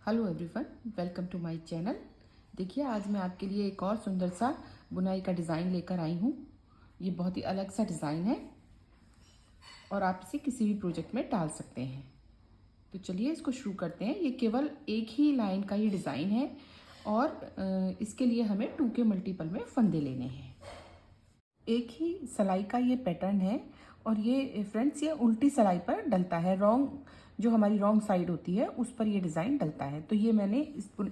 Hello everyone, welcome to my channel. देखिए, आज मैं आपके लिए एक और सुंदर सा बुनाई का डिज़ाइन लेकर आई हूँ। ये बहुत ही अलग सा डिज़ाइन है और आप इसे किसी भी प्रोजेक्ट में डाल सकते हैं। तो चलिए इसको शुरू करते हैं। ये केवल एक ही लाइन का ये डिज़ाइन है और इसके लिए हमें 2 के मल्टीपल में फंदे लेने हैं। एक ही सिलाई का ये पैटर्न है और ये फ्रेंड्स ये उल्टी सिलाई पर डलता है। जो हमारी रॉन्ग साइड होती है उस पर ये डिज़ाइन डलता है। तो ये मैंने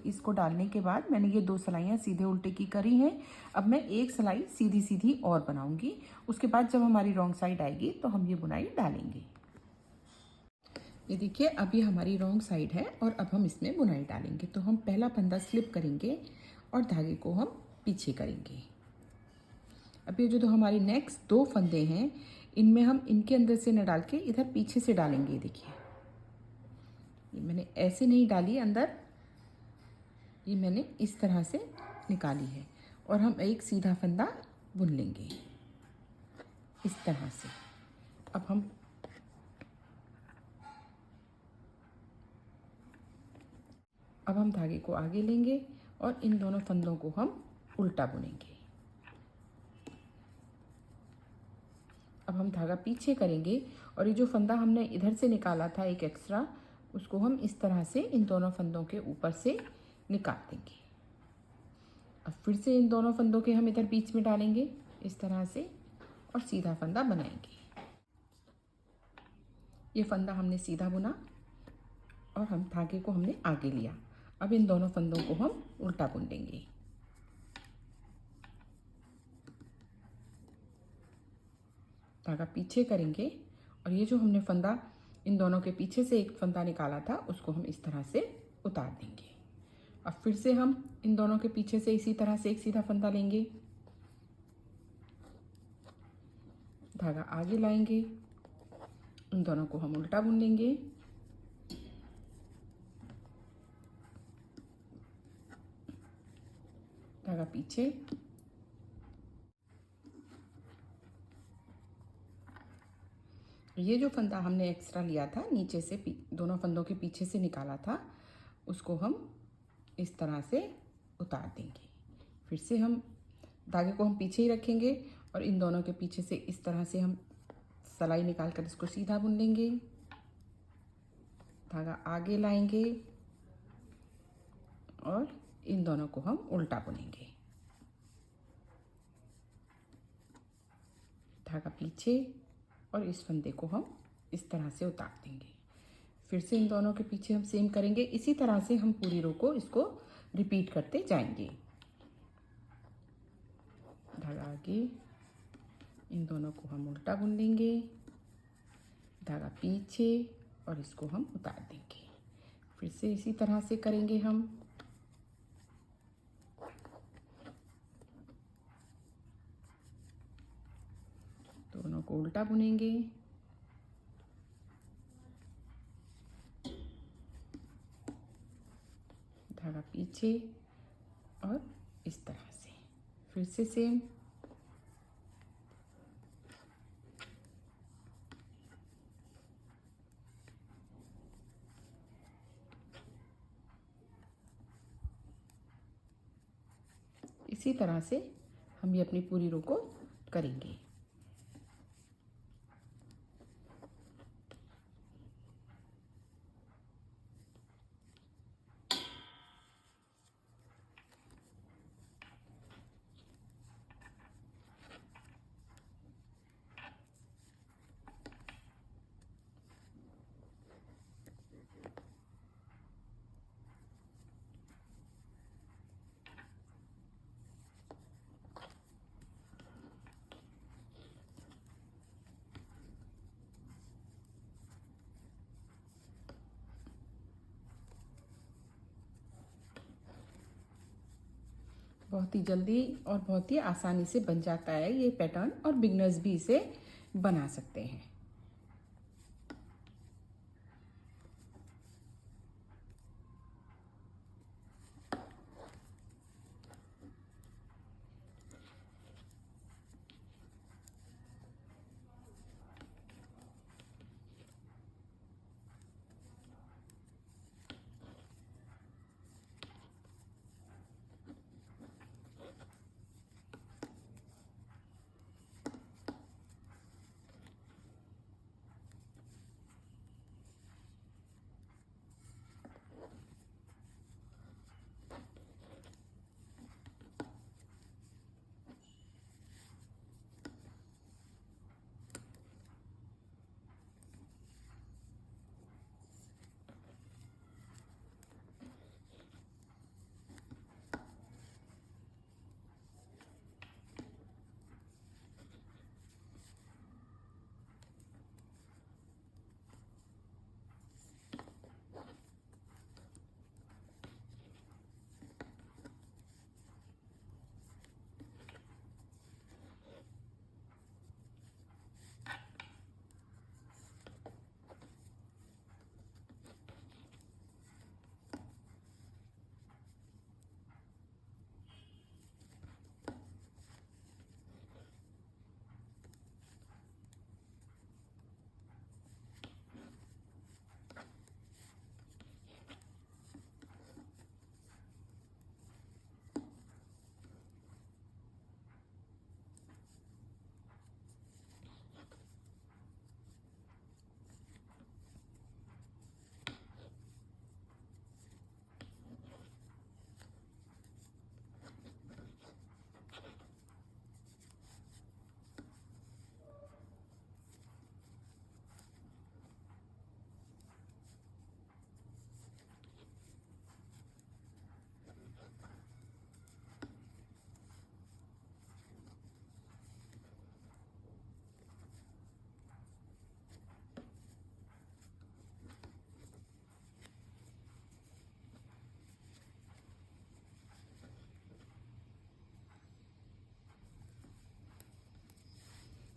इसको डालने के बाद मैंने ये 2 सिलाइयाँ सीधे उल्टे की करी हैं। अब मैं एक सिलाई सीधी सीधी और बनाऊंगी। उसके बाद जब हमारी रॉन्ग साइड आएगी तो हम ये बुनाई डालेंगे। ये देखिए, अभी हमारी रॉन्ग साइड है और अब हम इसमें बुनाई डालेंगे। तो हम पहला फंदा स्लिप करेंगे और धागे को हम पीछे करेंगे। अब ये जो हमारे नेक्स्ट 2 फंदे हैं, इनमें हम इनके अंदर से न डाल के इधर पीछे से डालेंगे। देखिए, ये मैंने ऐसे नहीं डाली अंदर, ये मैंने इस तरह से निकाली है और हम एक सीधा फंदा बुन लेंगे इस तरह से। अब हम धागे को आगे लेंगे और इन दोनों फंदों को हम उल्टा बुनेंगे। अब हम धागा पीछे करेंगे और ये जो फंदा हमने इधर से निकाला था एक एक्स्ट्रा, उसको हम इस तरह से इन दोनों फंदों के ऊपर से निकाल देंगे। अब फिर से इन दोनों फंदों के हम इधर बीच में डालेंगे इस तरह से और सीधा फंदा बनाएंगे। ये फंदा हमने सीधा बुना और हम धागे को हमने आगे लिया। अब इन दोनों फंदों को हम उल्टा बुन देंगे। धागा पीछे करेंगे और ये जो हमने फंदा इन दोनों के पीछे से एक फंदा निकाला था उसको हम इस तरह से उतार देंगे। अब फिर से हम इन दोनों के पीछे से इसी तरह से एक सीधा फंदा लेंगे, धागा आगे लाएंगे, इन दोनों को हम उल्टा बुन लेंगे। धागा पीछे, ये जो फंदा हमने एक्स्ट्रा लिया था नीचे से दोनों फंदों के पीछे से निकाला था, उसको हम इस तरह से उतार देंगे। फिर से हम धागे को हम पीछे ही रखेंगे और इन दोनों के पीछे से इस तरह से हम सिलाई निकाल कर इसको सीधा बुन लेंगे। धागा आगे लाएंगे और इन दोनों को हम उल्टा बुनेंगे। धागा पीछे और इस फंदे को हम इस तरह से उतार देंगे। फिर से इन दोनों के पीछे हम सेम करेंगे। इसी तरह से हम पूरी रो को इसको रिपीट करते जाएंगे। धागा आगे, इन दोनों को हम उल्टा बुन लेंगे, धागा पीछे और इसको हम उतार देंगे। फिर से इसी तरह से करेंगे हम। दोनों को उल्टा बुनेंगे, धागा पीछे और इस तरह से। फिर से सेम। इसी तरह से हम ये अपनी पूरी रो को करेंगे। बहुत ही जल्दी और बहुत ही आसानी से बन जाता है ये पैटर्न और बिगनर्स भी इसे बना सकते हैं।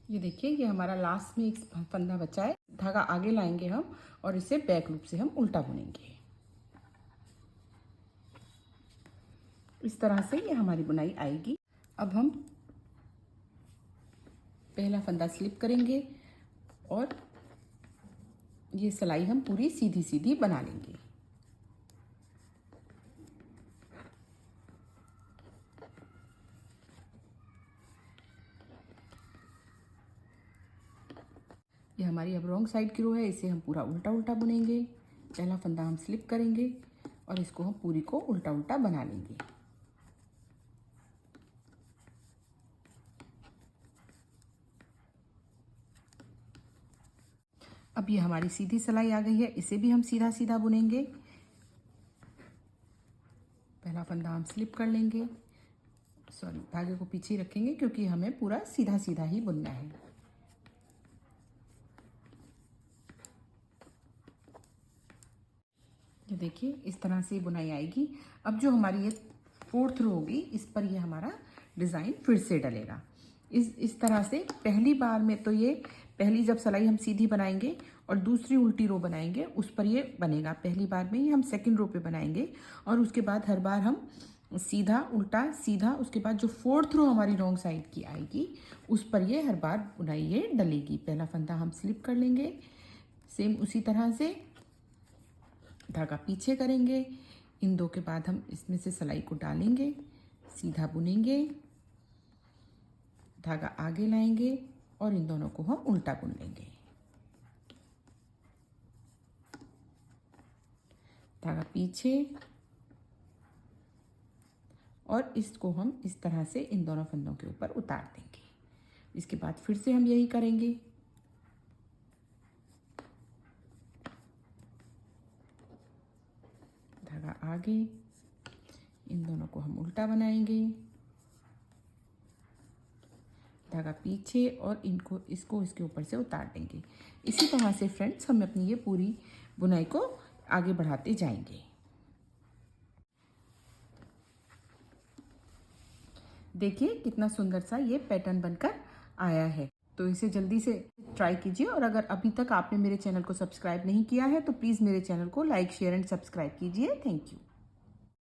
ये देखिए, ये हमारा लास्ट में एक फंदा बचा है। धागा आगे लाएंगे हम और इसे बैक लूप से हम उल्टा बुनेंगे। इस तरह से ये हमारी बुनाई आएगी। अब हम पहला फंदा स्लिप करेंगे और ये सिलाई हम पूरी सीधी सीधी बना लेंगे। ये हमारी अब रॉन्ग साइड की रो है, इसे हम पूरा उल्टा उल्टा बुनेंगे। पहला फंदा हम स्लिप करेंगे और इसको हम पूरी को उल्टा उल्टा बना लेंगे। अब ये हमारी सीधी सिलाई आ गई है, इसे भी हम सीधा सीधा बुनेंगे। पहला फंदा हम स्लिप कर लेंगे, सॉरी धागे को पीछे ही रखेंगे क्योंकि हमें पूरा सीधा सीधा ही बुनना है। ये देखिए, इस तरह से बुनाई आएगी। अब जो हमारी ये 4th रो होगी, इस पर ये हमारा डिज़ाइन फिर से डलेगा। इस तरह से पहली बार में तो ये पहली जब सिलाई हम सीधी बनाएंगे और दूसरी उल्टी रो बनाएंगे उस पर ये बनेगा। पहली बार में ही हम सेकंड रो पे बनाएंगे और उसके बाद हर बार हम सीधा उल्टा सीधा, उसके बाद जो 4th रो हमारी रॉन्ग साइड की आएगी उस पर ये हर बार बुनाई ये डलेगी। पहला फंदा हम स्लिप कर लेंगे, सेम उसी तरह से धागा पीछे करेंगे। इन दो के बाद हम इसमें से सिलाई को डालेंगे, सीधा बुनेंगे, धागा आगे लाएंगे और इन दोनों को हम उल्टा बुन लेंगे। धागा पीछे और इसको हम इस तरह से इन दोनों फंदों के ऊपर उतार देंगे। इसके बाद फिर से हम यही करेंगे। धागा आगे, इन दोनों को हम उल्टा बनाएंगे, धागा पीछे और इसको इसके ऊपर से उतार देंगे। इसी तरह से फ्रेंड्स हम अपनी ये पूरी बुनाई को आगे बढ़ाते जाएंगे। देखिए कितना सुंदर सा ये पैटर्न बनकर आया है। तो इसे जल्दी से ट्राई कीजिए और अगर अभी तक आपने मेरे चैनल को सब्सक्राइब नहीं किया है तो प्लीज़ मेरे चैनल को लाइक, शेयर एंड सब्सक्राइब कीजिए। Thank you.